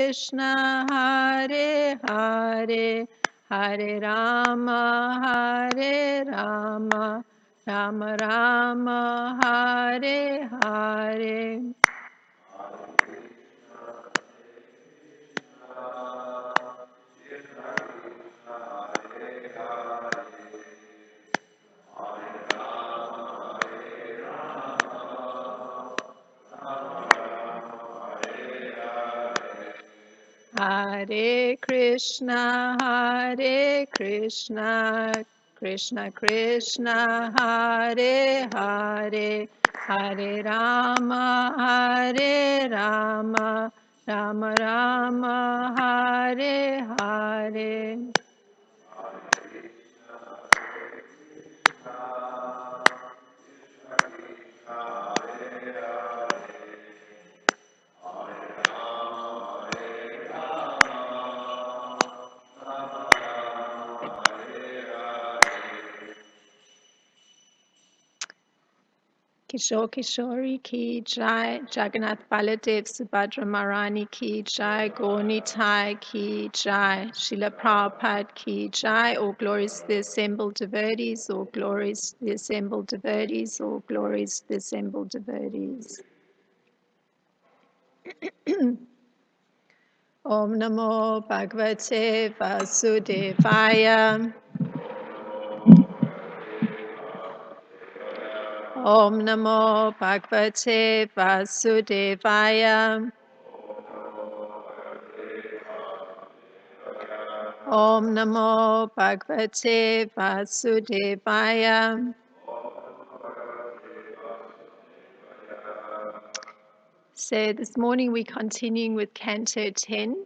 Krishna, Hare Hare, Hare Rama, Hare Rama, Rama Rama, Hare Hare. Hare Krishna, Krishna Krishna, Hare Hare, Hare Rama, Hare Rama, Rama Rama, Hare Hare. Kishore Kishori ki jai, Jagannath Baladev Subhadra Marani ki jai, Gaunitai ki jai, Srila Prabhupada ki jai, all glories to the assembled devotees, all glories to the assembled devotees, all glories to the assembled devotees. Om Namo Bhagavate Vasudevaya. Om Namo Bhagavate Vasudevaya. Om Namo Bhagavate Vasudevaya. So this morning we're continuing with Canto 10,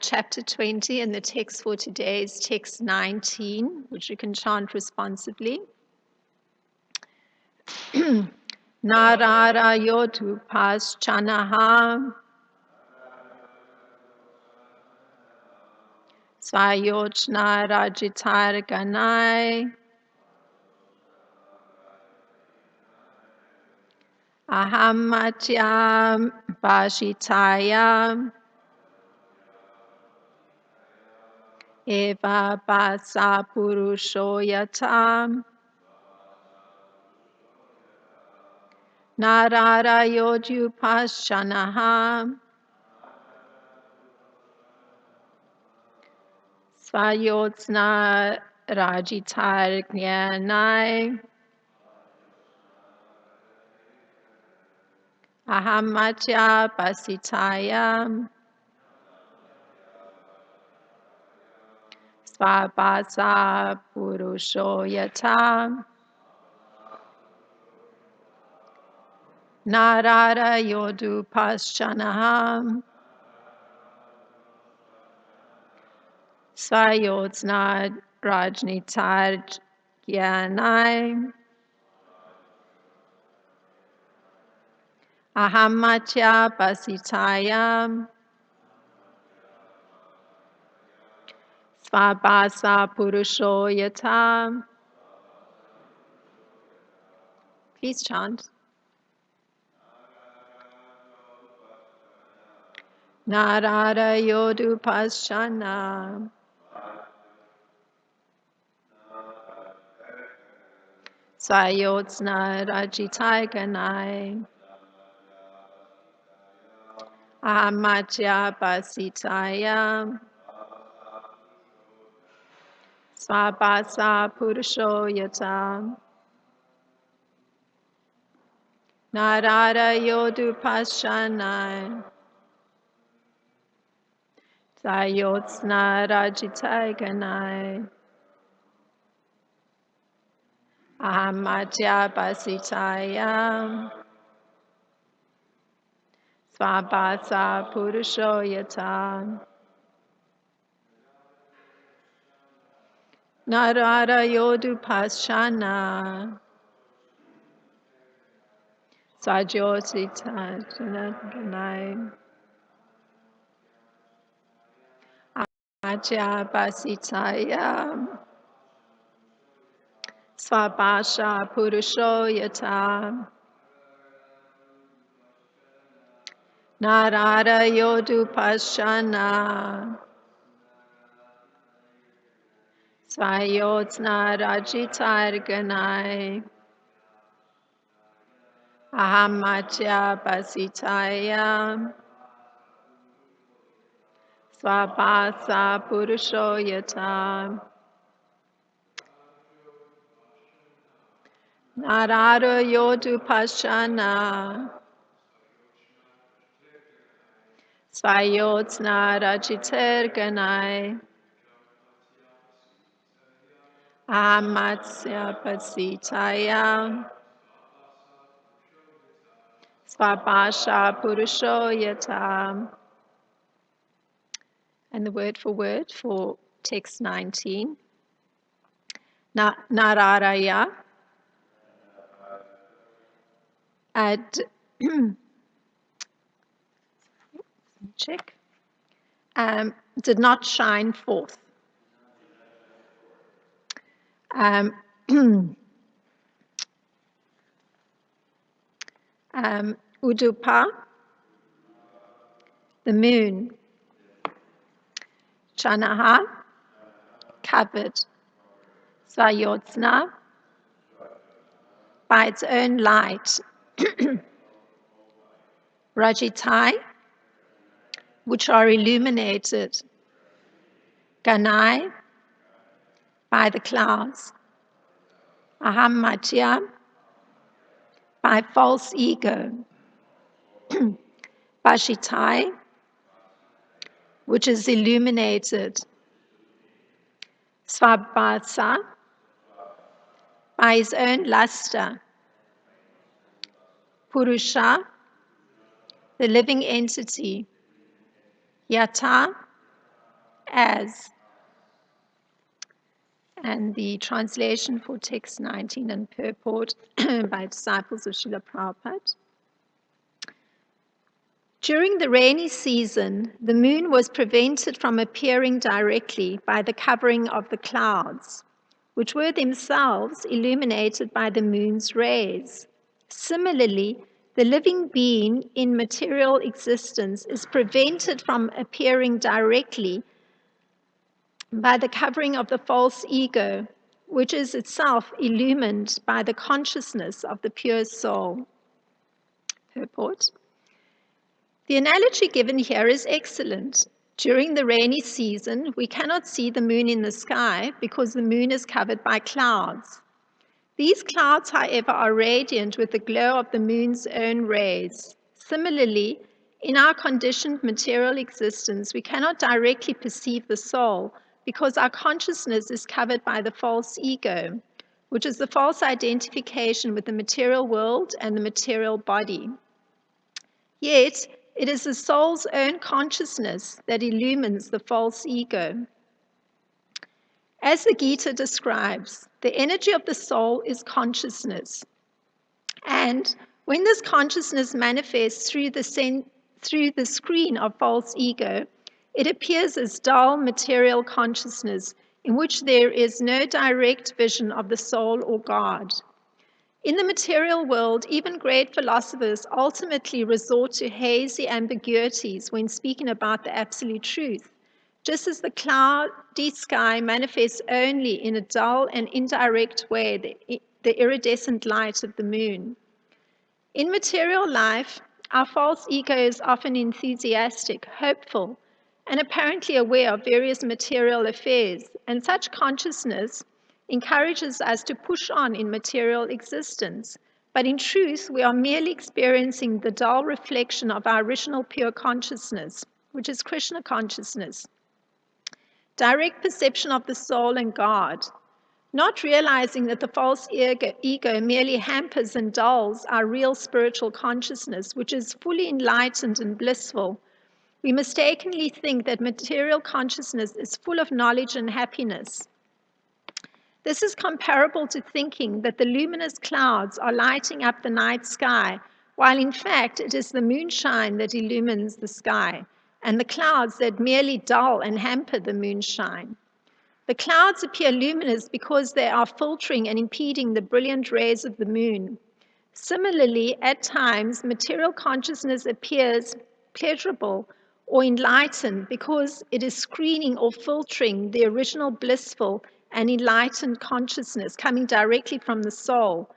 Chapter 20, and the text for today is text 19, which you can chant responsibly. Narara yotu paschanaha Svayochna rajitar ganai Ahamatyam Bashitayam Eva Basa Purusho Yatam Narara Yodyupaschanaha Svayotsna Rajitar Jnanai Ahamatya Basitayam Svabhasa Purusho Yatam Narara Yodupaschanaham Svayotsna Rajnitar Jnanai Ahamatya Basitayam Svabhasa Purusho Yatam. Please chant. Narara Yodupaschana Svayotsna Rajitai Ganai Ahamatya Basitayam Svabhasa Purusho Yatam Narara Yodupaschana Svayotsna Rajitai Ganai Ahamatya Basitayam Svabhasa Purusho Yatam Narara Yodupaschana Svajosita Janai Ahamatya Basitayam Svabhasa Purusho Yatam Narada Yodupashana Svayotsna Rajitarganai Ahamatya Pasitaya Swabhasa Purusho Yata Narada Yodupashana Svayotsna Rajitarganai Ahamatya Pasitaya Swabhasa Purusho Yata. And the word for text 19, Nararaya, check, did not shine forth. Udupa, the moon. Chanaha, covered. Svayotsna, by its own light. Rajitai, which are illuminated. Ganai, by the clouds. Ahammatya, by false ego. Bashitai, which is illuminated. Svabhasa, by his own luster. Purusha, the living entity. Yata, as. And the translation for text 19 and purport by disciples of Srila Prabhupada. During the rainy season, the moon was prevented from appearing directly by the covering of the clouds, which were themselves illuminated by the moon's rays. Similarly, the living being in material existence is prevented from appearing directly by the covering of the false ego, which is itself illumined by the consciousness of the pure soul. Purport. The analogy given here is excellent. During the rainy season, we cannot see the moon in the sky because the moon is covered by clouds. These clouds, however, are radiant with the glow of the moon's own rays. Similarly, in our conditioned material existence, we cannot directly perceive the soul because our consciousness is covered by the false ego, which is the false identification with the material world and the material body. Yet, it is the soul's own consciousness that illumines the false ego. As the Gita describes, the energy of the soul is consciousness. And when this consciousness manifests through the screen of false ego, it appears as dull material consciousness in which there is no direct vision of the soul or God. In the material world, even great philosophers ultimately resort to hazy ambiguities when speaking about the absolute truth, just as the cloudy sky manifests only in a dull and indirect way the iridescent light of the moon. In material life, our false ego is often enthusiastic, hopeful, and apparently aware of various material affairs, and such consciousness encourages us to push on in material existence. But in truth, we are merely experiencing the dull reflection of our original pure consciousness, which is Krishna consciousness. Direct perception of the soul and God, not realizing that the false ego merely hampers and dulls our real spiritual consciousness, which is fully enlightened and blissful. We mistakenly think that material consciousness is full of knowledge and happiness. This is comparable to thinking that the luminous clouds are lighting up the night sky, while in fact it is the moonshine that illumines the sky, and the clouds that merely dull and hamper the moonshine. The clouds appear luminous because they are filtering and impeding the brilliant rays of the moon. Similarly, at times, material consciousness appears pleasurable or enlightened because it is screening or filtering the original blissful and enlightened consciousness coming directly from the soul.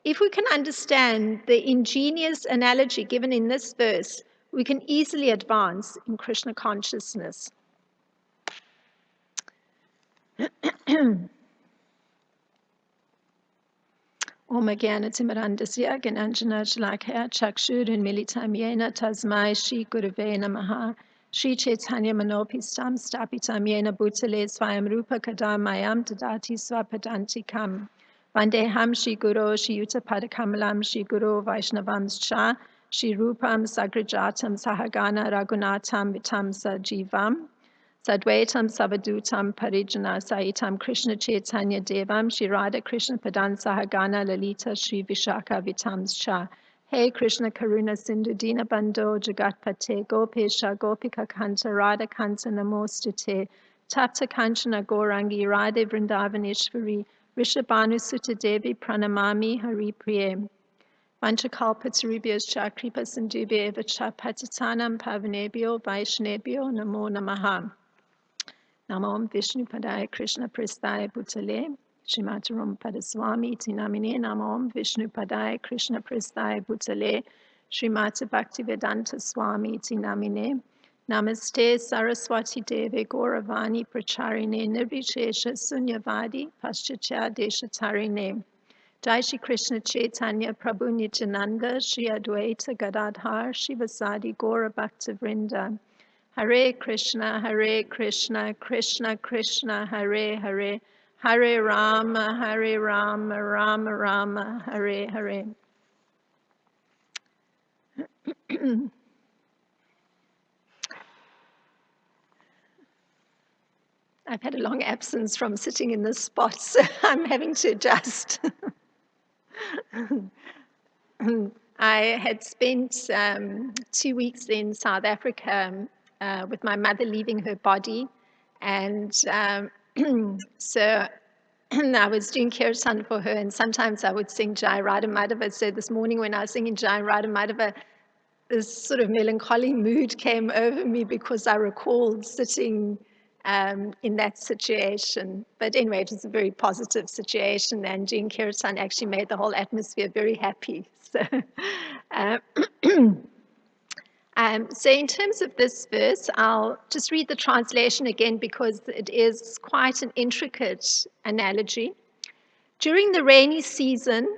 If we can understand the ingenious analogy given in this verse, we can easily advance in Krishna consciousness. Om Jnanatimandasya Gyananjana Shalakaya Chakshurunmilitam Yena Tasmai Shri Gurave Namaha Shri Chaitanya Manopistam Stapitam Yena Bhutale Swayam Rupa Kadamayam Tadati Swapadantikam Vandeham Shri Guru Shri Yuta Padakamalam Shri Guru Vaishnavamscha Shri Rupam Sagrajatam Sahagana Raghunatam Vitam Sajivam Sadvaitam Savadutam Parijana Saitam Krishna Chaitanya Devam Shri Radha Krishna Padan Sahagana Lalita Shri Vishaka Vitamscha. Hey Krishna Karuna Sindhu Dina Bando Jagatpate Gopesha Gopika Kanta Radha Kanta Namostute Tapta Kanchana Gorangi Radhe Vrindavaneshwari Rishabhanu Sutta Devi Pranamami Hari Priye. Vanchakalpatarubhyascha Kripa Sindhubhya Vacha Patitanam Pavanebhyo Vaishnebhyo Namo Namaha. Namo Vishnu Padaya Krishna Prasthaya Bhutale Srimataram Padaswami Iti Namine Namo Vishnu Padaya Krishna Prasthaya Bhutale Srimata Bhaktivedanta Swami Iti Namine Namaste Saraswati Deve Gauravani Pracharine Nirvishesha Sunyavadi Paschatya Deshatarine Jai Shri Krishna Chaitanya Prabhu Nityananda Shri Advaita Gadadhar Shivasadi Gaura Bhakta Vrinda Hare Krishna, Krishna Krishna, Hare Hare, Hare Rama, Rama Rama, Hare Hare. I've had a long absence from sitting in this spot, so I'm having to adjust. I had spent 2 weeks in South Africa with my mother leaving her body, and so I was doing kirtan for her, and sometimes I would sing Jai Radha Madhava. So this morning when I was singing Jai Radha Madhava, this sort of melancholy mood came over me because I recalled sitting in that situation. But anyway, it was a very positive situation, and doing kirtan actually made the whole atmosphere very happy. So, so in terms of this verse, I'll just read the translation again because it is quite an intricate analogy. During the rainy season,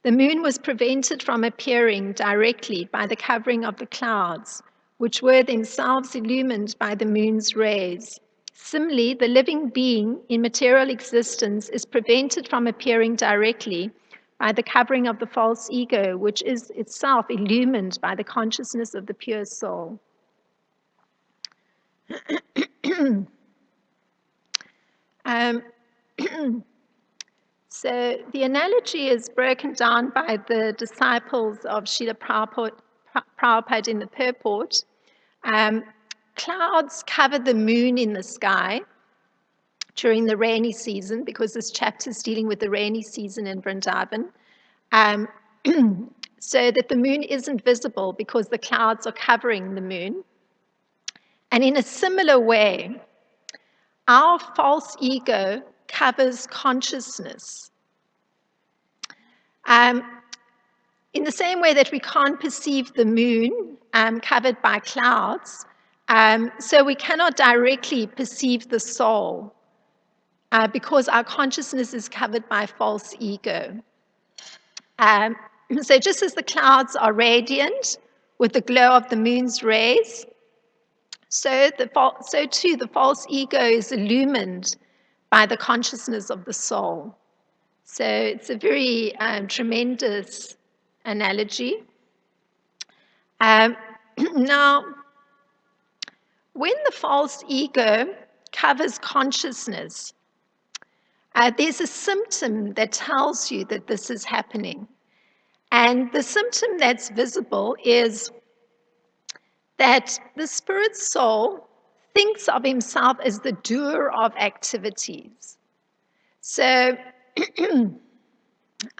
the moon was prevented from appearing directly by the covering of the clouds, which were themselves illumined by the moon's rays. Similarly, the living being in material existence is prevented from appearing directly by the covering of the false ego, which is itself illumined by the consciousness of the pure soul. So the analogy is broken down by the disciples of Srila Prabhupada in the purport. Clouds cover the moon in the sky during the rainy season, because this chapter is dealing with the rainy season in Vrindavan, so that the moon isn't visible because the clouds are covering the moon. And in a similar way, our false ego covers consciousness. In the same way that we can't perceive the moon covered by clouds, so we cannot directly perceive the soul because our consciousness is covered by false ego. So just as the clouds are radiant with the glow of the moon's rays, so too the false ego is illumined by the consciousness of the soul. So it's a very tremendous analogy. Now, when the false ego covers consciousness, there's a symptom that tells you that this is happening. And the symptom that's visible is that the spirit soul thinks of himself as the doer of activities. So when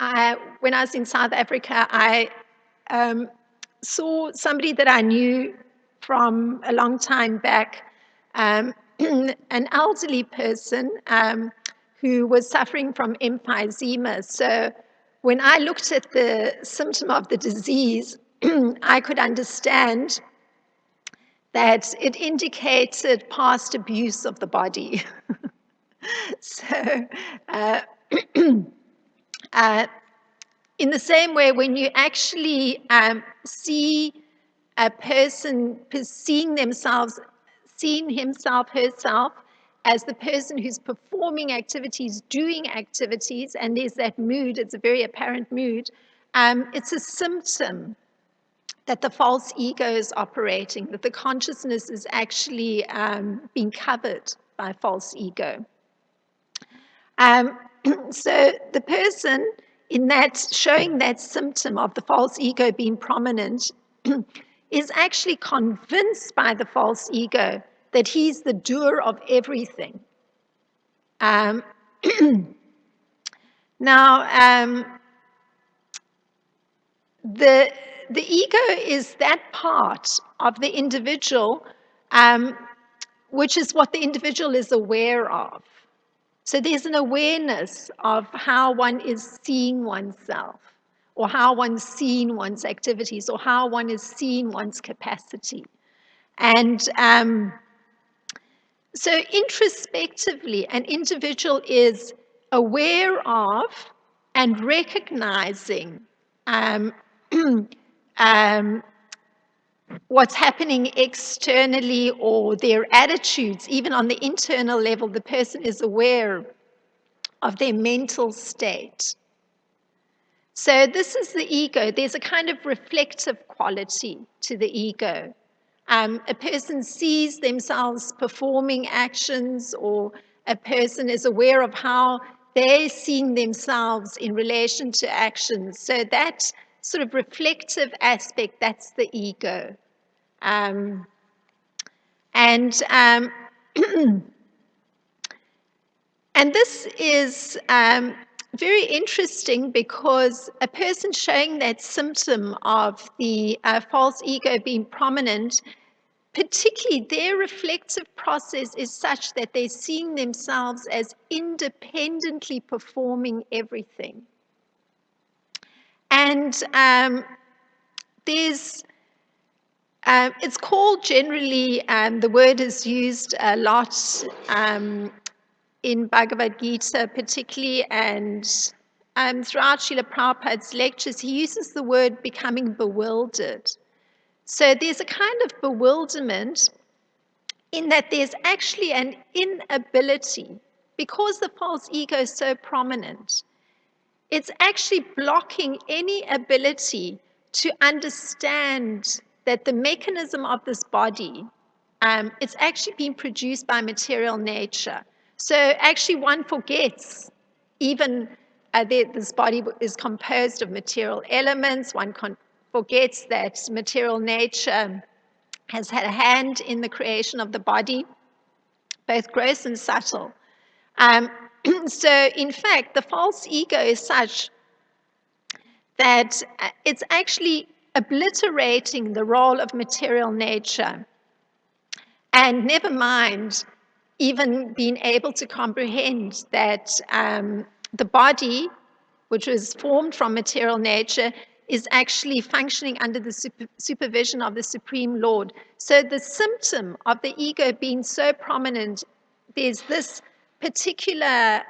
I was in South Africa, I saw somebody that I knew from a long time back, an elderly person who was suffering from emphysema. So when I looked at the symptom of the disease, I could understand that it indicated past abuse of the body. So uh, uh, in the same way, when you actually see a person seeing himself, herself, as the person who's performing activities, doing activities, and there's that mood, it's a very apparent mood, it's a symptom that the false ego is operating, that the consciousness is actually being covered by false ego. So the person in that, showing that symptom of the false ego being prominent, is actually convinced by the false ego that he's the doer of everything. Now, the ego is that part of the individual which is what the individual is aware of. So there's an awareness of how one is seeing oneself, or how one's seeing one's activities, or how one is seeing one's capacity. And so introspectively, an individual is aware of and recognizing what's happening externally, or their attitudes. Even on the internal level, the person is aware of their mental state. So this is the ego. There's a kind of reflective quality to the ego. A person sees themselves performing actions, or a person is aware of how they're seeing themselves in relation to actions. So that sort of reflective aspect, that's the ego. And this is very interesting, because a person showing that symptom of the false ego being prominent, particularly their reflective process is such that they're seeing themselves as independently performing everything. And there's it's called generally, the word is used a lot in Bhagavad Gita particularly, and throughout Srila Prabhupada's lectures, he uses the word becoming bewildered. So there's a kind of bewilderment in that there's actually an inability, because the false ego is so prominent, it's actually blocking any ability to understand that the mechanism of this body, it's actually being produced by material nature. So actually one forgets even this body is composed of material elements. One forgets that material nature has had a hand in the creation of the body, both gross and subtle. So in fact, the false ego is such that it's actually obliterating the role of material nature, and never mind even being able to comprehend that the body, which was formed from material nature, is actually functioning under the supervision of the Supreme Lord. So the symptom of the ego being so prominent, there's this particular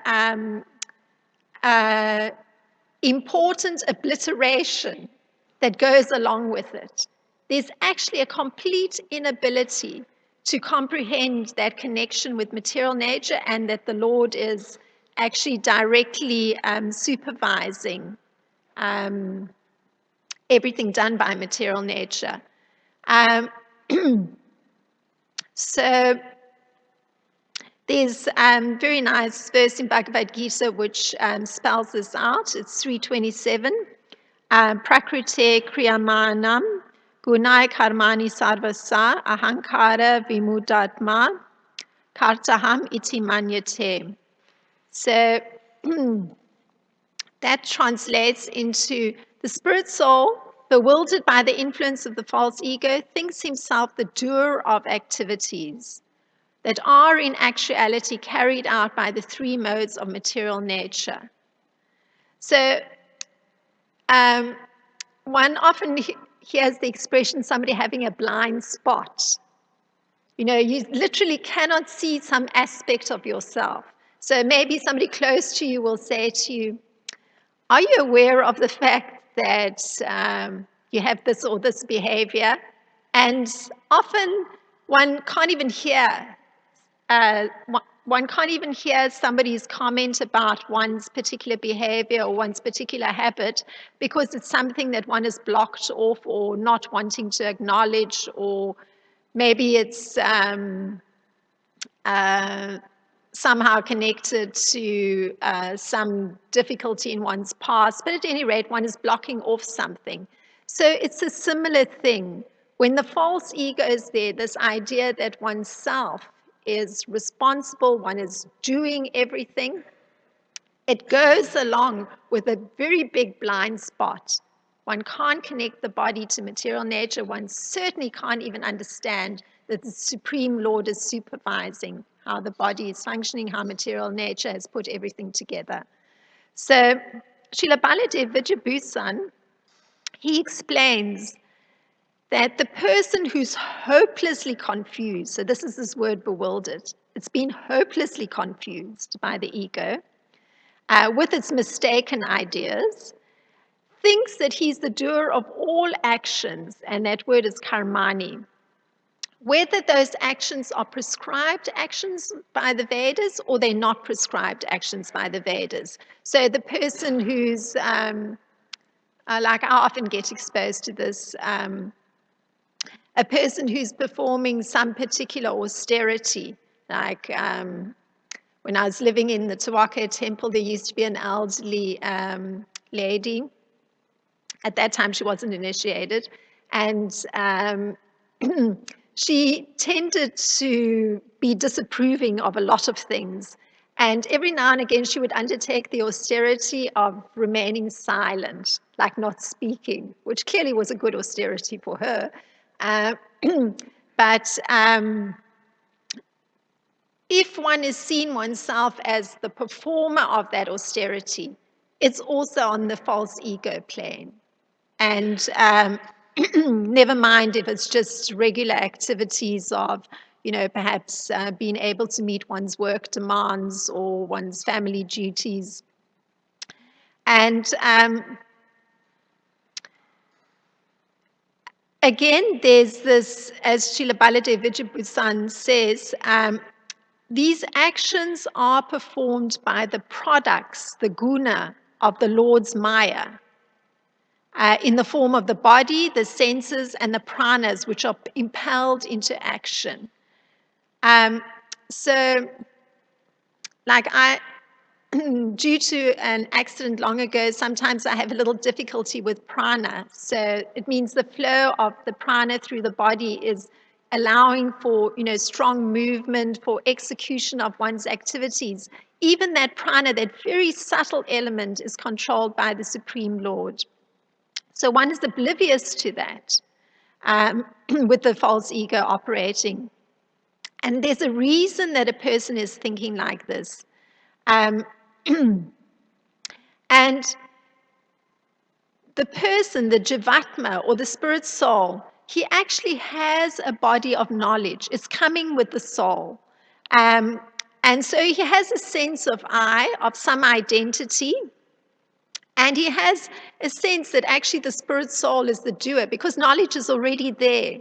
important obliteration that goes along with it. There's actually a complete inability to comprehend that connection with material nature, and that the Lord is actually directly supervising everything done by material nature. So there's a very nice verse in Bhagavad Gita which spells this out. It's 3:27. Prakrite kriyamanam gunai karmani sarvasa ahankara vimudatma kartaham iti manyate. So that translates into the spirit soul bewildered by the influence of the false ego, thinks himself the doer of activities that are in actuality carried out by the three modes of material nature. So one often hears the expression somebody having a blind spot. You know, you literally cannot see some aspect of yourself. So maybe somebody close to you will say to you, are you aware of the fact that you have this or this behavior? And often one can't even hear somebody's comment about one's particular behavior or one's particular habit because it's something that one is blocked off or not wanting to acknowledge, or maybe it's somehow connected to some difficulty in one's past. But at any rate, one is blocking off something. So it's a similar thing. When the false ego is there, this idea that oneself is responsible, one is doing everything, it goes along with a very big blind spot. One can't connect the body to material nature. One certainly can't even understand that the Supreme Lord is supervising how the body is functioning, how material nature has put everything together. So Srila Baladev Vijayabhusan, he explains that the person who's hopelessly confused, so this is this word bewildered, it's been hopelessly confused by the ego with its mistaken ideas, thinks that he's the doer of all actions, and that word is karmani. Whether those actions are prescribed actions by the Vedas or they're not prescribed actions by the Vedas. So the person who's, like I often get exposed to this, a person who's performing some particular austerity, like when I was living in the Tawaka temple, there used to be an elderly lady. At that time, she wasn't initiated, and she tended to be disapproving of a lot of things. And every now and again, she would undertake the austerity of remaining silent, like not speaking, which clearly was a good austerity for her. But if one is seeing oneself as the performer of that austerity, it's also on the false ego plane. And never mind if it's just regular activities of, perhaps being able to meet one's work demands or one's family duties. And again, there's this, as Srila Baladev Vijayabhusan says, these actions are performed by the products, the guna of the Lord's Maya, in the form of the body, the senses, and the pranas, which are impelled into action. So, like due to an accident long ago, sometimes I have a little difficulty with prana. So it means the flow of the prana through the body is allowing for, strong movement, for execution of one's activities. Even that prana, that very subtle element, is controlled by the Supreme Lord. So one is oblivious to that with the false ego operating. And there's a reason that a person is thinking like this. And the person, the Jivatma, or the spirit soul, he actually has a body of knowledge. It's coming with the soul. And so he has a sense of I, of some identity. And he has a sense that actually the spirit soul is the doer because knowledge is already there.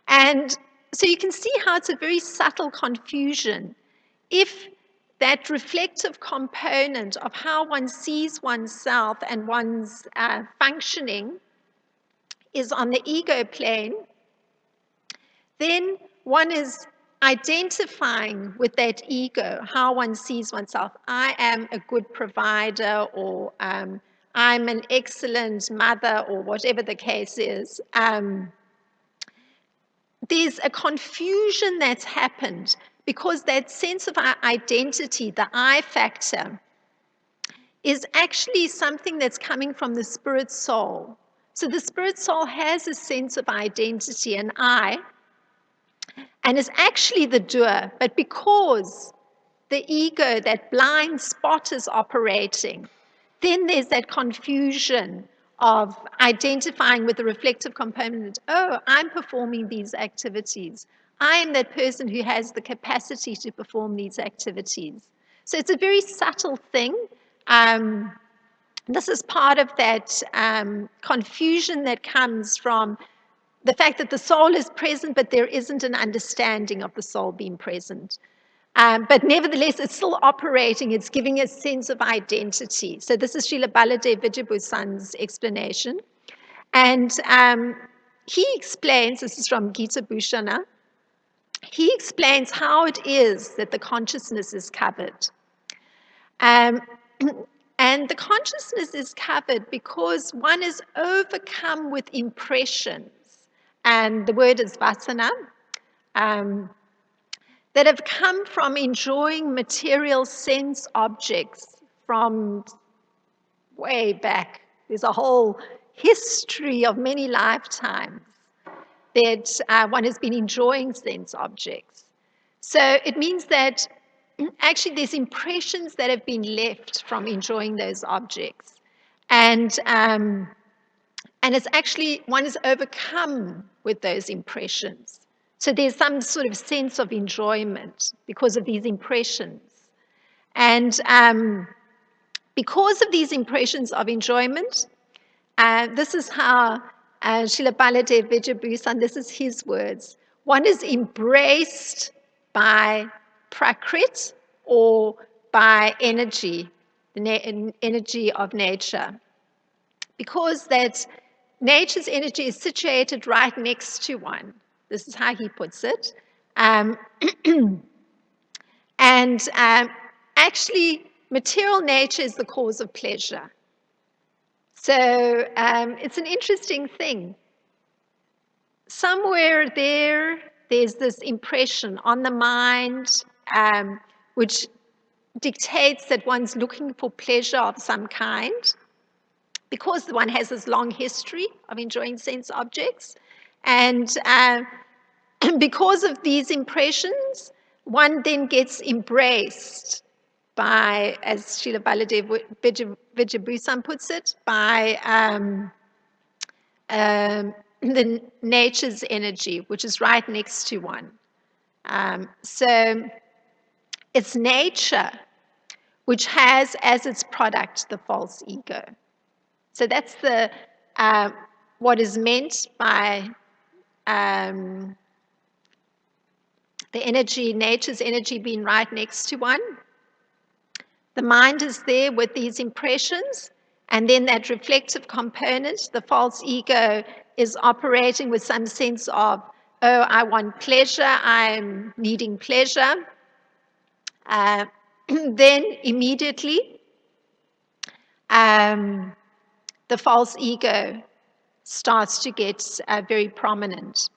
And so you can see how it's a very subtle confusion. If that reflective component of how one sees oneself and one's functioning is on the ego plane, then one is identifying with that ego, how one sees oneself. I am a good provider, or I'm an excellent mother, or whatever the case is. There's a confusion that's happened because that sense of our identity, the I factor, is actually something that's coming from the spirit soul. So the spirit soul has a sense of identity, an I, and is actually the doer. But because the ego, that blind spot, is operating, then there's that confusion of identifying with the reflective component. Oh, I'm performing these activities. I am that person who has the capacity to perform these activities. So it's a very subtle thing. This is part of that confusion that comes from the fact that the soul is present, but there isn't an understanding of the soul being present. But nevertheless, it's still operating. It's giving a sense of identity. So this is Srila Baladev Vijayabhusan's explanation. And he explains, this is from Gita Bhushana, he explains how it is that the consciousness is covered. And the consciousness is covered because one is overcome with impressions. And the word is vasana. That have come from enjoying material sense objects from way back. There's a whole history of many lifetimes that one has been enjoying sense objects. So it means that actually there's impressions that have been left from enjoying those objects. And it's actually, one is overcome with those impressions. So there's some sort of sense of enjoyment because of these impressions. And because of these impressions of enjoyment, this is how Srila Baladev Vijayabhusan, this is his words, one is embraced by prakrit or by energy, the energy of nature. Because that nature's energy is situated right next to one. This is how he puts it. Actually, material nature is the cause of pleasure. So it's an interesting thing. Somewhere there's this impression on the mind, which dictates that one's looking for pleasure of some kind, because one has this long history of enjoying sense objects. And because of these impressions, one then gets embraced by, as Srila Baladev Vijayabhusan puts it, by the nature's energy, which is right next to one. So it's nature which has as its product the false ego. So that's the what is meant by the energy, nature's energy being right next to one. The mind is there with these impressions, and then that reflective component, the false ego, is operating with some sense of, oh, I want pleasure, I'm needing pleasure. Then immediately, the false ego starts to get very prominent.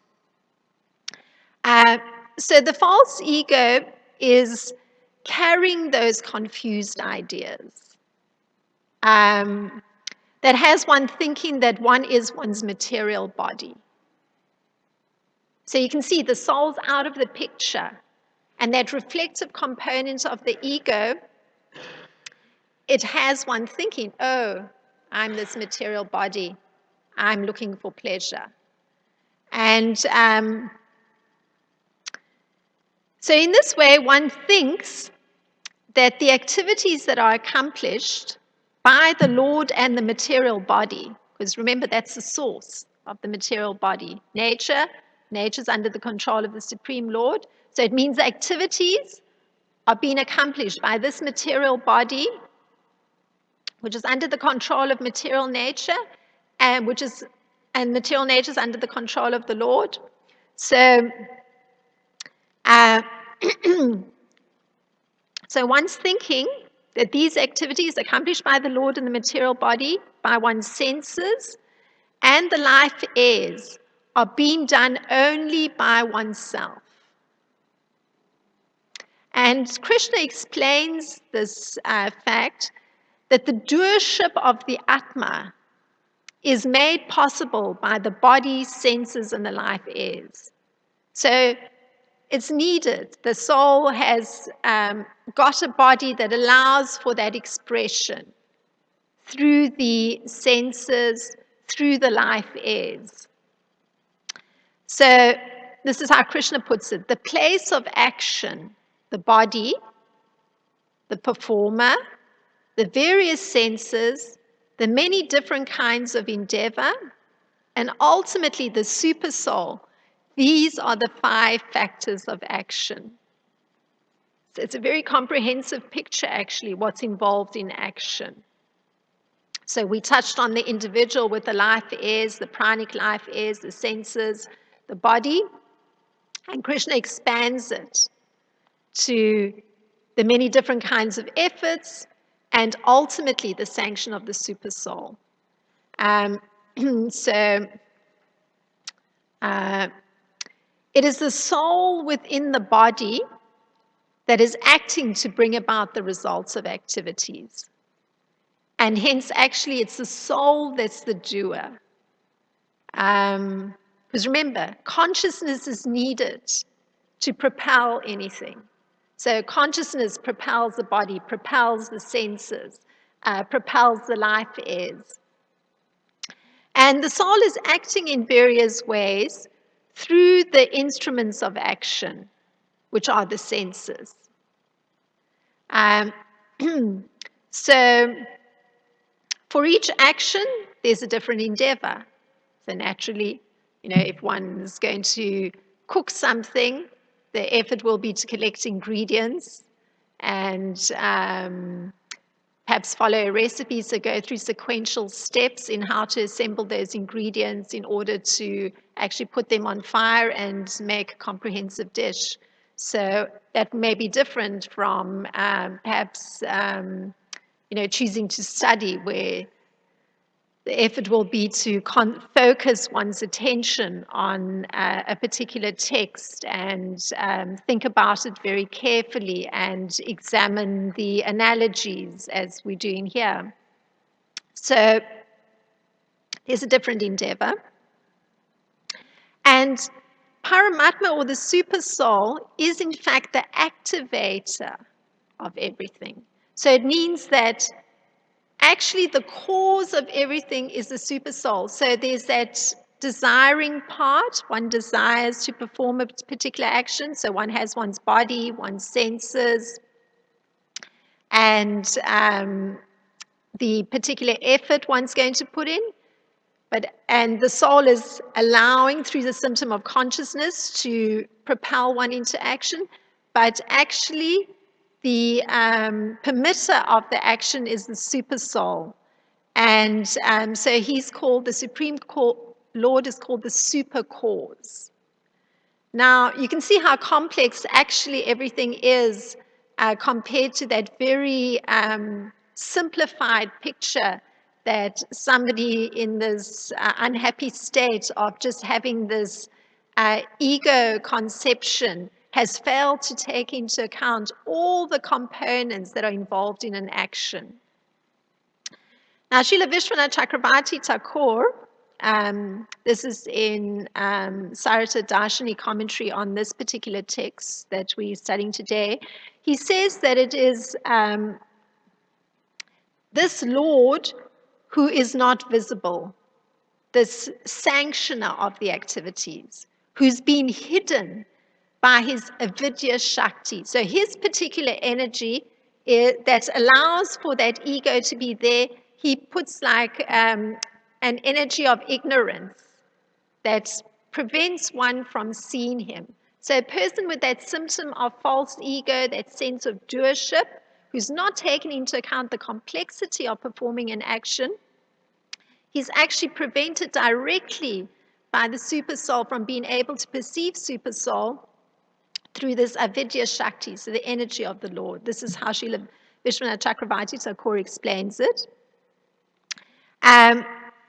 So the false ego is carrying those confused ideas that has one thinking that one is one's material body. So you can see the soul's out of the picture, and that reflective component of the ego, it has one thinking, oh, I'm this material body, I'm looking for pleasure. And so in this way, one thinks that the activities that are accomplished by the Lord and the material body, because remember, that's the source of the material body. Nature's under the control of the Supreme Lord. So it means activities are being accomplished by this material body, which is under the control of material nature, and material nature is under the control of the Lord. So, so one's thinking that these activities accomplished by the Lord in the material body, by one's senses, and the life airs are being done only by oneself. And Krishna explains this fact that the doership of the Atma is made possible by the body, senses, and the life is. So it's needed. The soul has got a body that allows for that expression through the senses, through the life is. So this is how Krishna puts it. The place of action, the body, the performer, the various senses, the many different kinds of endeavor, and ultimately the super soul. These are the 5 factors of action. So it's a very comprehensive picture, actually, what's involved in action. So we touched on the individual with the life is, the pranic life is, the senses, the body, and Krishna expands it to the many different kinds of efforts and ultimately the sanction of the super soul. So it is the soul within the body that is acting to bring about the results of activities. And hence, actually, it's the soul that's the doer. Because remember, consciousness is needed to propel anything. So consciousness propels the body, propels the senses, propels the life is. And the soul is acting in various ways through the instruments of action, which are the senses. So for each action, there's a different endeavor. So naturally, if one is going to cook something, the effort will be to collect ingredients and perhaps follow a recipe, so go through sequential steps in how to assemble those ingredients in order to actually put them on fire and make a comprehensive dish. So that may be different from perhaps choosing to study, where the effort will be to focus one's attention on a particular text and think about it very carefully and examine the analogies as we're doing here. So there's a different endeavor. And Paramatma, or the super soul, is in fact the activator of everything. So it means that actually the cause of everything is the super soul. So there's that desiring part. One desires to perform a particular action. So one has one's body, one's senses, and the particular effort one's going to put in. And the soul is allowing through the symptom of consciousness to propel one into action. But actually, the permitter of the action is the super soul. And so he's called, the Supreme Lord is called the super cause. Now, you can see how complex actually everything is compared to that very simplified picture that somebody in this unhappy state of just having this ego conception has failed to take into account all the components that are involved in an action. Now, Srila Vishwanath Chakravarti Thakur, this is in Sarita Darshani commentary on this particular text that we're studying today. He says that it is this Lord who is not visible, this sanctioner of the activities, who's been hidden by his avidya shakti. So his particular energy that allows for that ego to be there, he puts like an energy of ignorance that prevents one from seeing him. So a person with that symptom of false ego, that sense of doership, who's not taken into account the complexity of performing an action, he's actually prevented directly by the super soul from being able to perceive super soul through this avidya shakti, so the energy of the Lord. This is how Srila Vishwanath Chakravarti Thakur explains it.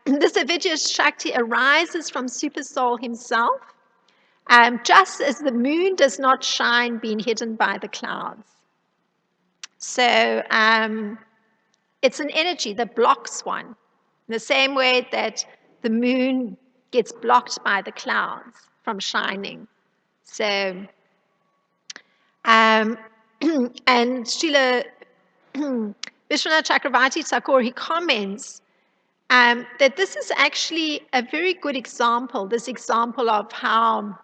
This avidya shakti arises from super soul himself, just as the moon does not shine being hidden by the clouds. So it's an energy that blocks one. In the same way that the moon gets blocked by the clouds from shining. So, and Srila Vishwanath Chakravarti Thakur, he comments that this is actually a very good example, this example of how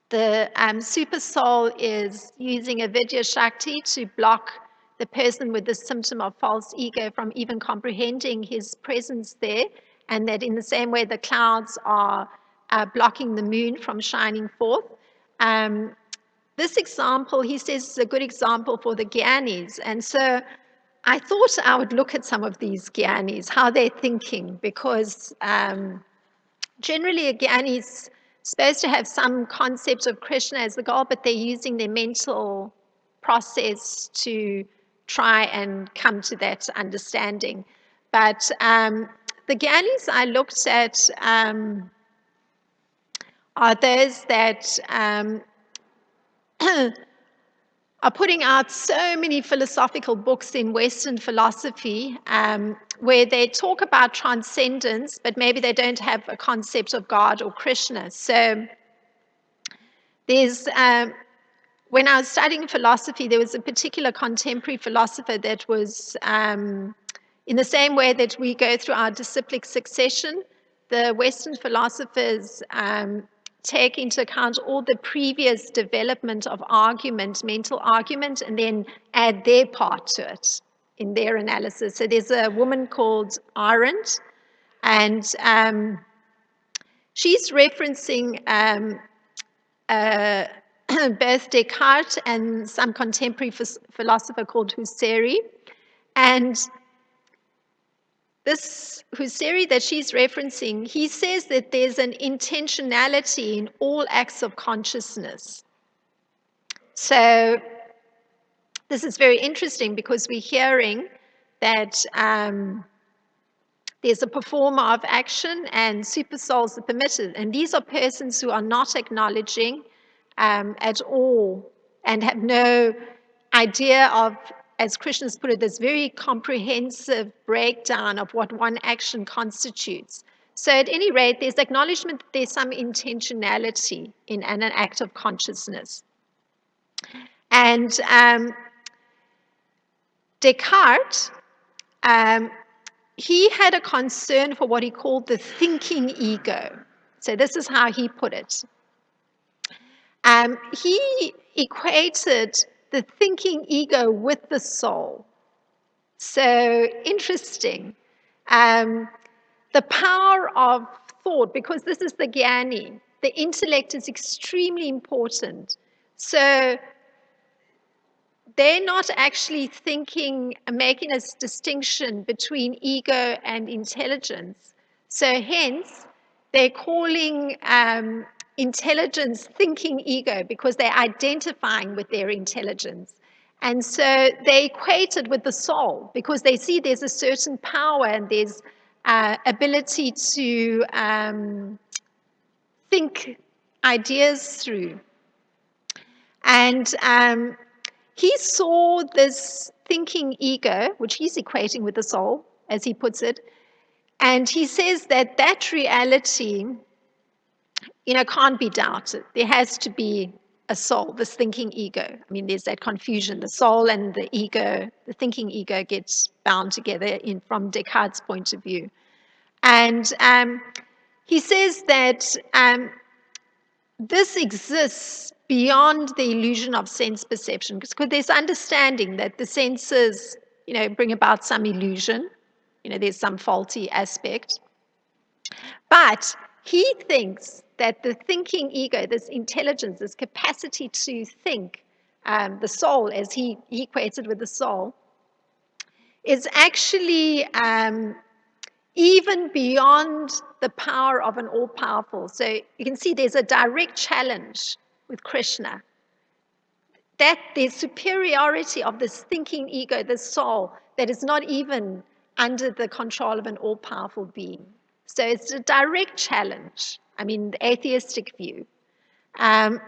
the super soul is using avidya shakti to block the person with the symptom of false ego from even comprehending his presence there, and that in the same way the clouds are blocking the moon from shining forth. This example, he says, is a good example for the Gyanis. And so I thought I would look at some of these Gyanis, how they're thinking, because generally a Gyani is supposed to have some concept of Krishna as the goal, but they're using their mental process to try and come to that understanding. But the Gyanis I looked at are those that are putting out so many philosophical books in Western philosophy where they talk about transcendence, but maybe they don't have a concept of God or Krishna. So there's, when I was studying philosophy, there was a particular contemporary philosopher that was, in the same way that we go through our disciplic succession, the Western philosophers take into account all the previous development of argument, mental argument, and then add their part to it in their analysis. So there's a woman called Arendt, and she's referencing both Descartes and some contemporary philosopher called Husserl. And this Husserl that she's referencing, he says that there's an intentionality in all acts of consciousness. So this is very interesting because we're hearing that there's a performer of action and super souls are permitted. And these are persons who are not acknowledging at all and have no idea of, as Krishna's put it, this very comprehensive breakdown of what one action constitutes. So at any rate, there's acknowledgement that there's some intentionality in an act of consciousness. And Descartes, he had a concern for what he called the thinking ego. So this is how he put it. He equated the thinking ego with the soul. So interesting. The power of thought, because this is the Gyani, the intellect is extremely important. So they're not actually thinking, making a distinction between ego and intelligence. So hence, they're calling intelligence thinking ego because they're identifying with their intelligence. And so they equate it with the soul because they see there's a certain power and there's ability to think ideas through. And he saw this thinking ego, which he's equating with the soul, as he puts it, and he says that that reality, can't be doubted. There has to be a soul, this thinking ego. I mean, there's that confusion. The soul and the ego, the thinking ego gets bound together from Descartes' point of view. And he says that this exists beyond the illusion of sense perception, because there's understanding that the senses, bring about some illusion. There's some faulty aspect. But he thinks that the thinking ego, this intelligence, this capacity to think, the soul, as he equates it with the soul, is actually even beyond the power of an all-powerful. So you can see there's a direct challenge with Krishna, that there's superiority of this thinking ego, this soul, that is not even under the control of an all-powerful being. So it's a direct challenge. I mean, the atheistic view. And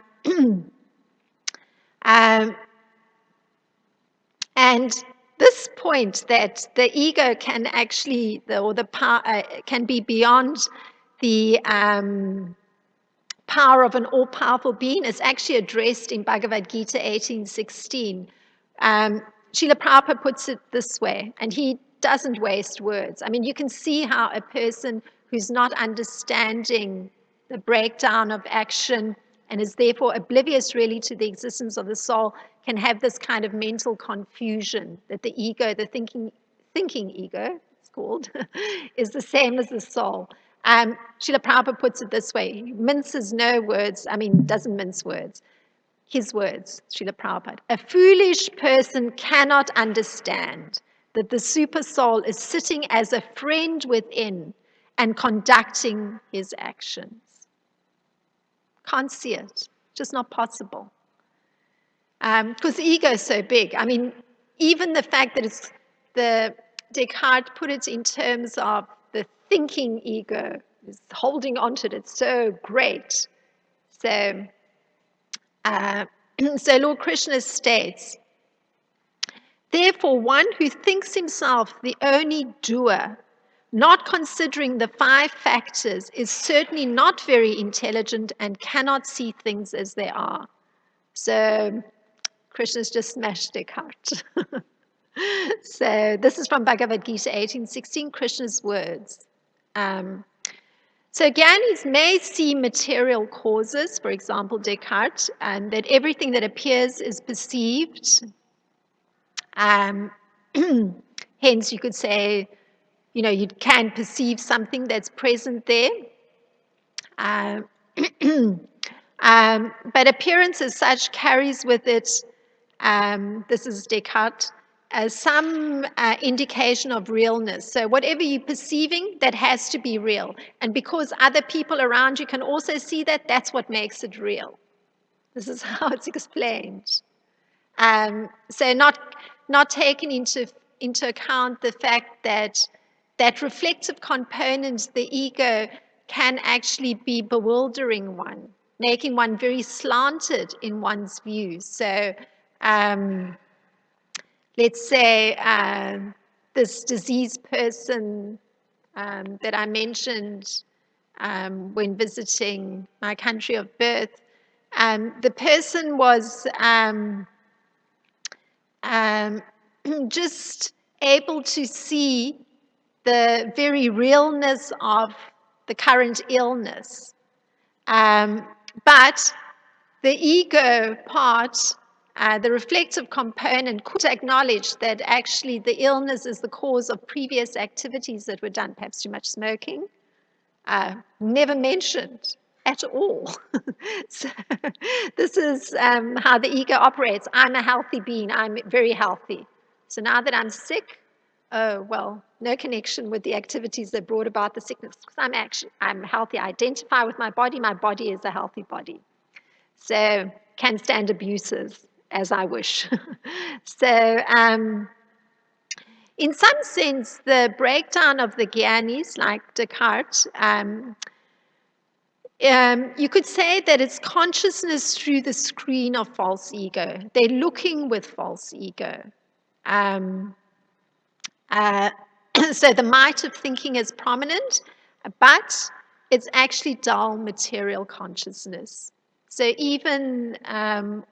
this point that the ego can actually, or the power can be beyond the power of an all-powerful being is actually addressed in Bhagavad Gita 18:16. Srila Prabhupada puts it this way, and he doesn't waste words. I mean, you can see how a person who's not understanding the breakdown of action and is therefore oblivious really to the existence of the soul can have this kind of mental confusion that the ego, the thinking ego, it's called, is the same as the soul. Srila Prabhupada puts it this way, he minces no words, doesn't mince words. His words, Srila Prabhupada, a foolish person cannot understand that the super soul is sitting as a friend within and conducting his actions. Can't see it, just not possible. Because the ego is so big. Even the fact that it's Descartes put it in terms of the thinking ego, is holding onto it, it's so great. So, so Lord Krishna states, therefore one who thinks himself the only doer, not considering the 5 factors, is certainly not very intelligent and cannot see things as they are. So Krishna's just smashed Descartes. So this is from Bhagavad Gita 18:16, Krishna's words. So Gyanis may see material causes, for example, Descartes, and that everything that appears is perceived. Hence, you could say, you can perceive something that's present there. But appearance as such carries with it, this is Descartes, some indication of realness. So whatever you're perceiving, that has to be real. And because other people around you can also see that, that's what makes it real. This is how it's explained. So not taking into account the fact that reflective component, the ego, can actually be bewildering one, making one very slanted in one's views. So let's say this diseased person that I mentioned when visiting my country of birth, the person was just able to see the very realness of the current illness. But the ego part, the reflective component, could acknowledge that actually the illness is the cause of previous activities that were done, perhaps too much smoking, never mentioned at all. So this is how the ego operates. I'm a healthy being, I'm very healthy. So now that I'm sick, oh, well, no connection with the activities that brought about the sickness, because I'm healthy. I identify with my body is a healthy body. So can stand abuses as I wish. So in some sense, the breakdown of the Gyanis, like Descartes, you could say that it's consciousness through the screen of false ego. They're looking with false ego. So the might of thinking is prominent, but it's actually dull material consciousness. So even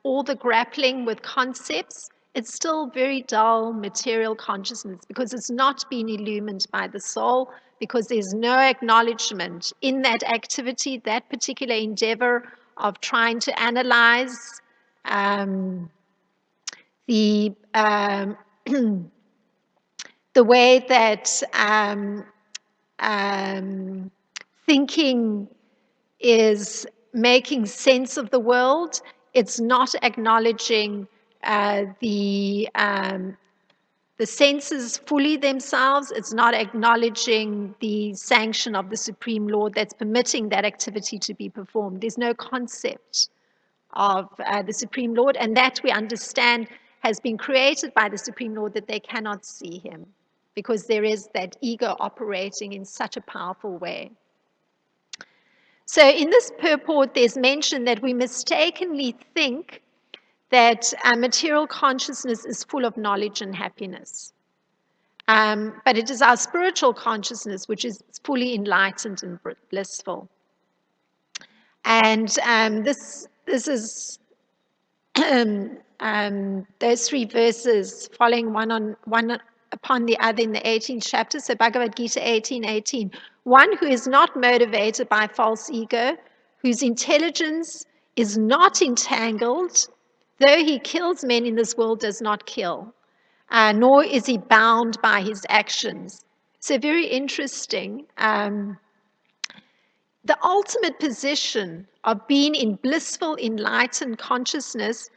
all the grappling with concepts, it's still very dull material consciousness because it's not been illumined by the soul, because there's no acknowledgement in that activity, that particular endeavor of trying to analyze the the way that thinking is making sense of the world. It's not acknowledging the senses fully themselves. It's not acknowledging the sanction of the Supreme Lord that's permitting that activity to be performed. There's no concept of the Supreme Lord, and that we understand has been created by the Supreme Lord, that they cannot see him because there is that ego operating in such a powerful way. So in this purport, there's mention that we mistakenly think that material consciousness is full of knowledge and happiness. But it is our spiritual consciousness which is fully enlightened and blissful. And this is those three verses following one upon the other in the 18th chapter. So Bhagavad Gita 18:18. One who is not motivated by false ego, whose intelligence is not entangled, though he kills men in this world, does not kill, nor is he bound by his actions. So very interesting. The ultimate position of being in blissful, enlightened consciousness,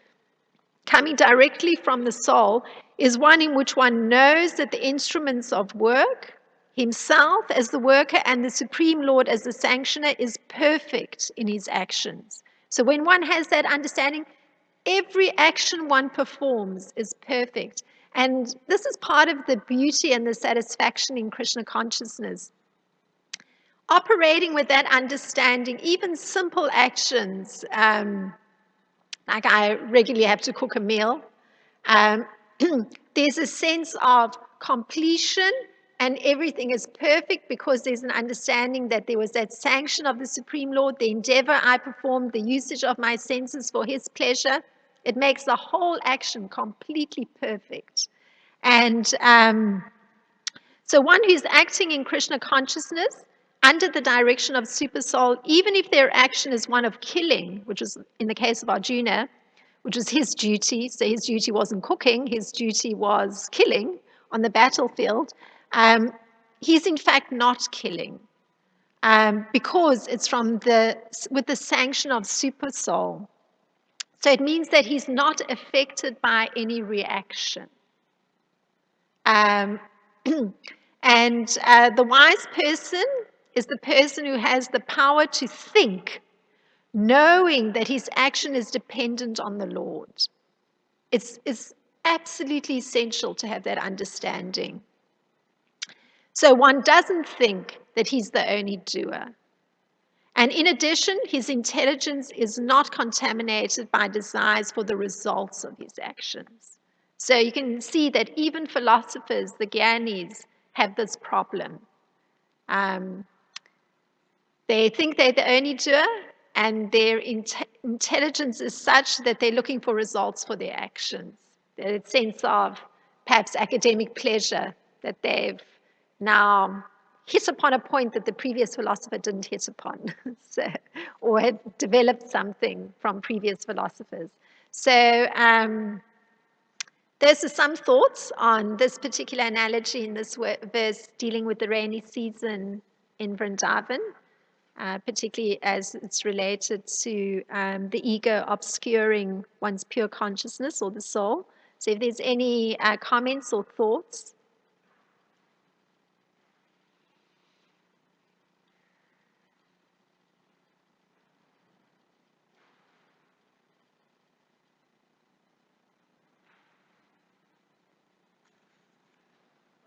coming directly from the soul, is one in which one knows that the instruments of work, himself as the worker and the Supreme Lord as the sanctioner, is perfect in his actions. So when one has that understanding, every action one performs is perfect. And this is part of the beauty and the satisfaction in Krishna consciousness. Operating with that understanding, even simple actions, like I regularly have to cook a meal, there's a sense of completion and everything is perfect because there's an understanding that there was that sanction of the Supreme Lord, the endeavor I performed, the usage of my senses for his pleasure. It makes the whole action completely perfect. And so one who's acting in Krishna consciousness under the direction of Supersoul, even if their action is one of killing, which is in the case of Arjuna, which was his duty. So his duty wasn't cooking, his duty was killing on the battlefield. He's in fact not killing because it's with the sanction of Supersoul. So it means that he's not affected by any reaction. And the wise person is the person who has the power to think, knowing that his action is dependent on the Lord. It's absolutely essential to have that understanding. So one doesn't think that he's the only doer. And in addition, his intelligence is not contaminated by desires for the results of his actions. So you can see that even philosophers, the Gyanis, have this problem. They think they're the only doer, and their intelligence is such that they're looking for results for their actions. That sense of perhaps academic pleasure that they've now hit upon a point that the previous philosopher didn't hit upon, or had developed something from previous philosophers. So those are some thoughts on this particular analogy in this verse dealing with the rainy season in Vrindavan. Particularly as it's related to the ego obscuring one's pure consciousness or the soul. So if there's any comments or thoughts.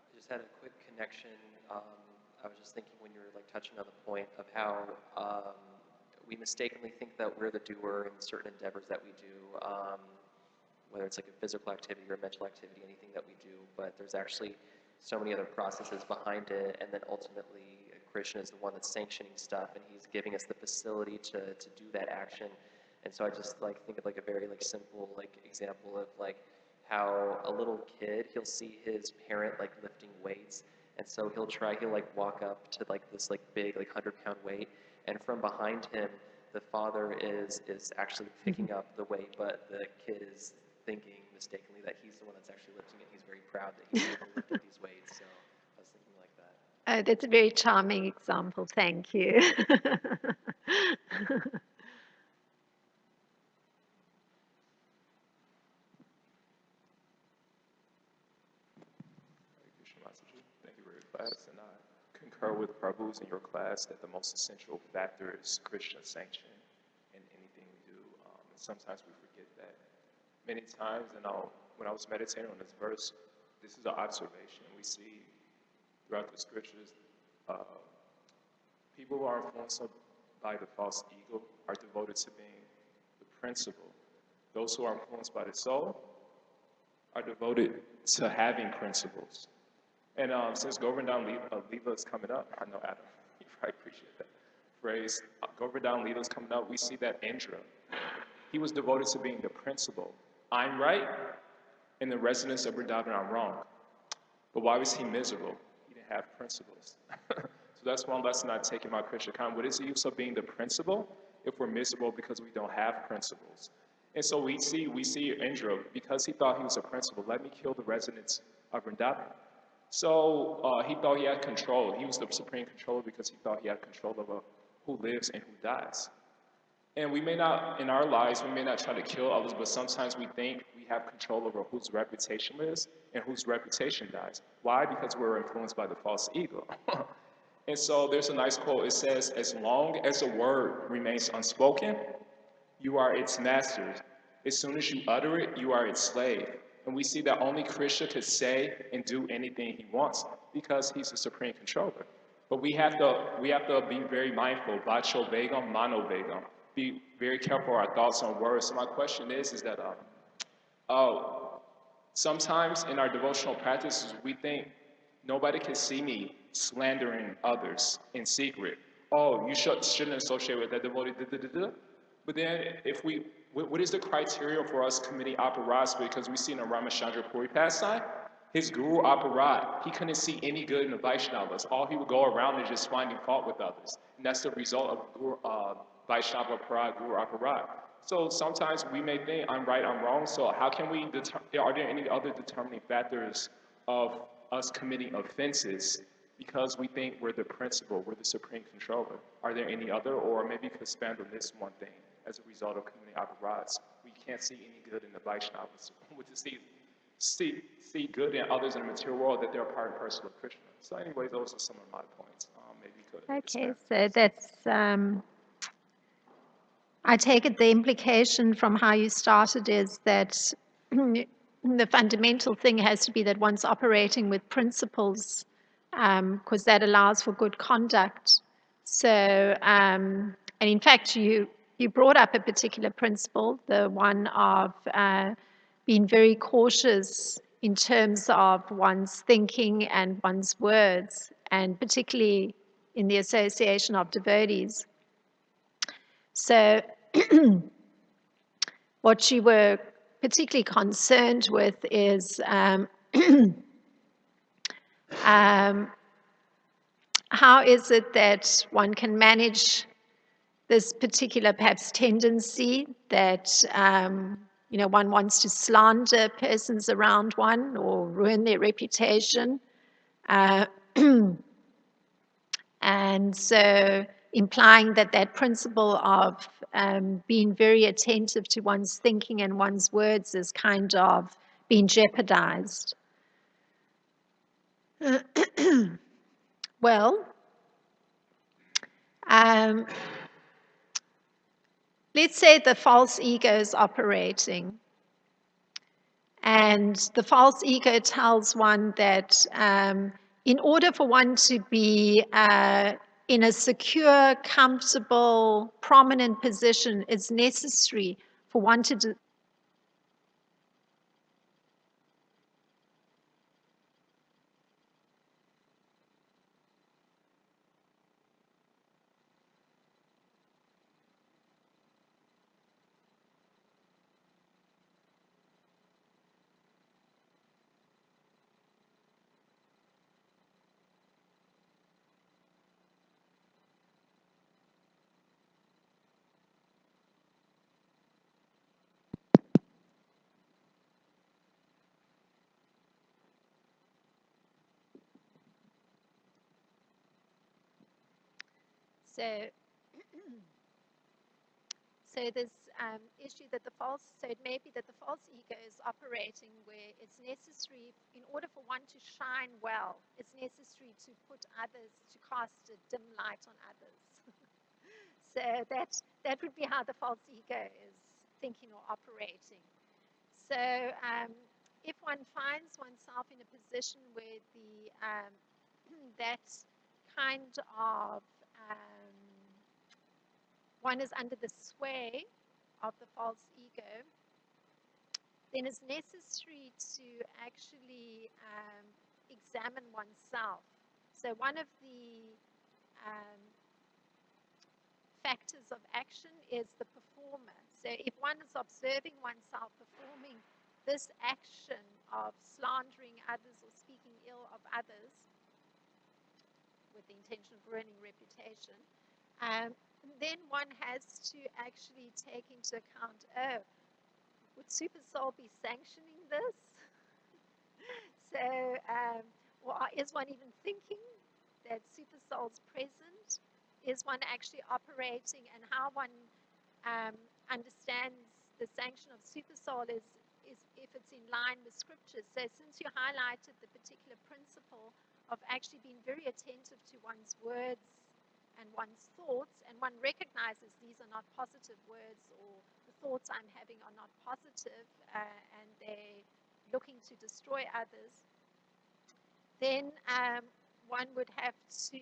I just had a quick connection. I was just thinking when you were like touching on the point of how we mistakenly think that we're the doer in certain endeavors that we do, whether it's like a physical activity or a mental activity, anything that we do, but there's actually so many other processes behind it, and then ultimately Krishna is the one that's sanctioning stuff, and he's giving us the facility to do that action. And so I just like think of like a very like simple like example of like how a little kid, he'll see his parent like lifting weights, and so he'll like walk up to like this like big like 100-pound weight, and from behind him the father is actually picking up the weight, but the kid is thinking mistakenly that he's the one that's actually lifting it. He's very proud that he's able to lift these weights. So I was thinking like that. That's a very charming example. Thank you. Mataji, thank you for your class, and I concur with Prabhu's in your class that the most essential factor is Krishna sanction in anything we do. And sometimes we forget that. Many times, and when I was meditating on this verse, this is an observation we see throughout the scriptures. People who are influenced by the false ego are devoted to being the principal, Those who are influenced by the soul are devoted to having principles. And since Govardhan Leela is coming up, I know Adam, you probably appreciate that phrase. Govardhan Leela is coming up. We see that Indra, he was devoted to being the principal. I'm right, and the residents of Vrindavan are wrong. But why was he miserable? He didn't have principles. So that's one lesson I take in my Krsnarcana. What is the use of being the principal if we're miserable because we don't have principles? And so we see Indra, because he thought he was a principal, let me kill the residents of Vrindavan. So he thought he had control. He was the supreme controller because he thought he had control over who lives and who dies. And we may not, in our lives, we may not try to kill others, but sometimes we think we have control over whose reputation lives and whose reputation dies. Why? Because we're influenced by the false ego. And so there's a nice quote. It says, as long as a word remains unspoken, you are its master. As soon as you utter it, you are its slave. And we see that only Krishna could say and do anything he wants because he's the supreme controller. But we have to be very mindful. Vacho vegam, mano vegam. Be very careful of our thoughts and words. So my question is that sometimes in our devotional practices, we think nobody can see me slandering others in secret. Oh, you shouldn't associate with that devotee. But then, what is the criteria for us committing aparadhas? Because we see in the Ramachandra Puri pastime, his guru aparadh, he couldn't see any good in the Vaishnavas. All he would go around is just finding fault with others. And that's the result of Vaishnava aparadh, guru aparadh. So sometimes we may think, I'm right, I'm wrong. So how can we are there any other determining factors of us committing offenses because we think we're the principal, we're the supreme controller? Are there any other, or maybe you could expand on this one thing as a result of committing aparadhas? We can't see any good in the Vaishnavas. We just see good in others in the material world, that they're a part and parcel of Krishna. So anyway, those are some of my points. Maybe you could Okay, expand. so that's, I take it the implication from how you started is that the fundamental thing has to be that one's operating with principles, because that allows for good conduct. So, and in fact, you brought up a particular principle, the one of being very cautious in terms of one's thinking and one's words, and particularly in the association of devotees. So what you were particularly concerned with is how is it that one can manage this particular perhaps tendency that one wants to slander persons around one or ruin their reputation. And so implying that principle of being very attentive to one's thinking and one's words is kind of being jeopardized. Well, let's say the false ego is operating, and the false ego tells one that in order for one to be in a secure, comfortable, prominent position, it's necessary for one to So this issue that so it may be that the false ego is operating where it's necessary, in order for one to shine well, it's necessary to put others, to cast a dim light on others. So that would be how the false ego is thinking or operating. So if one finds oneself in a position where that kind of one is under the sway of the false ego, then it's necessary to actually examine oneself. So one of the factors of action is the performer. So if one is observing oneself performing this action of slandering others or speaking ill of others with the intention of ruining reputation, then one has to actually take into account, oh, would Super Soul be sanctioning this? So, or is one even thinking that Super Soul's present? Is one actually operating, and how one understands the sanction of Super Soul is if it's in line with scriptures. So since you highlighted the particular principle of actually being very attentive to one's words and one's thoughts, and one recognizes these are not positive words, or the thoughts I'm having are not positive, and they're looking to destroy others, then one would have to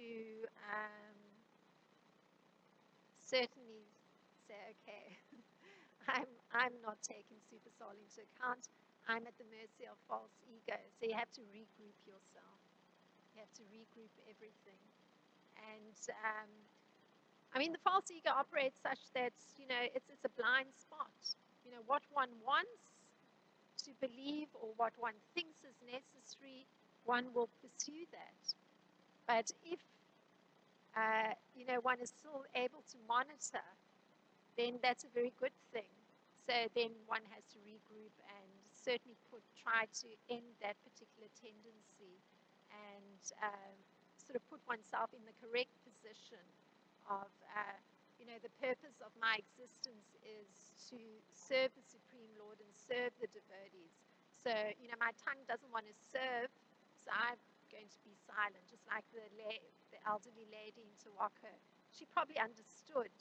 certainly say, okay, I'm not taking Super Soul into account. I'm at the mercy of false ego. So you have to regroup yourself. You have to regroup everything. And I mean, the false ego operates such that, it's a blind spot. What one wants to believe or what one thinks is necessary, one will pursue that. But if one is still able to monitor, then that's a very good thing. So then one has to regroup and certainly try to end that particular tendency, and sort of put oneself in the correct position of, the purpose of my existence is to serve the Supreme Lord and serve the devotees. So, my tongue doesn't want to serve, so I'm going to be silent, just like the elderly lady in Tawaka. She probably understood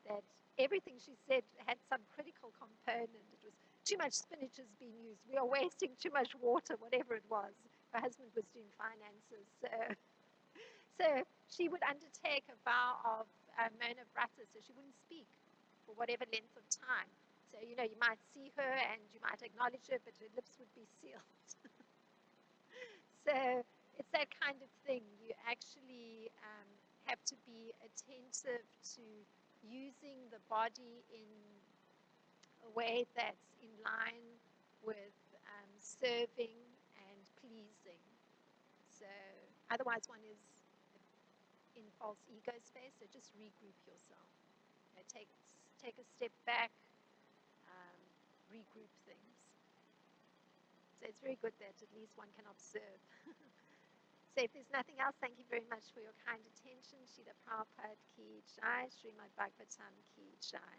that everything she said had some critical component. It was too much spinach is being used. We are wasting too much water, whatever it was. Her husband was doing finances. So she would undertake a vow of Mona Vrata, so she wouldn't speak for whatever length of time. So, you might see her and you might acknowledge her, but her lips would be sealed. So it's that kind of thing. You actually have to be attentive to using the body in a way that's in line with serving and pleasing. So otherwise one is in false ego space, so just regroup yourself. Take a step back, regroup things. So it's very good that at least one can observe. So if there's nothing else, thank you very much for your kind attention. Srila Prabhupada Ki Jai, Srimad Bhagavatam Ki Jai.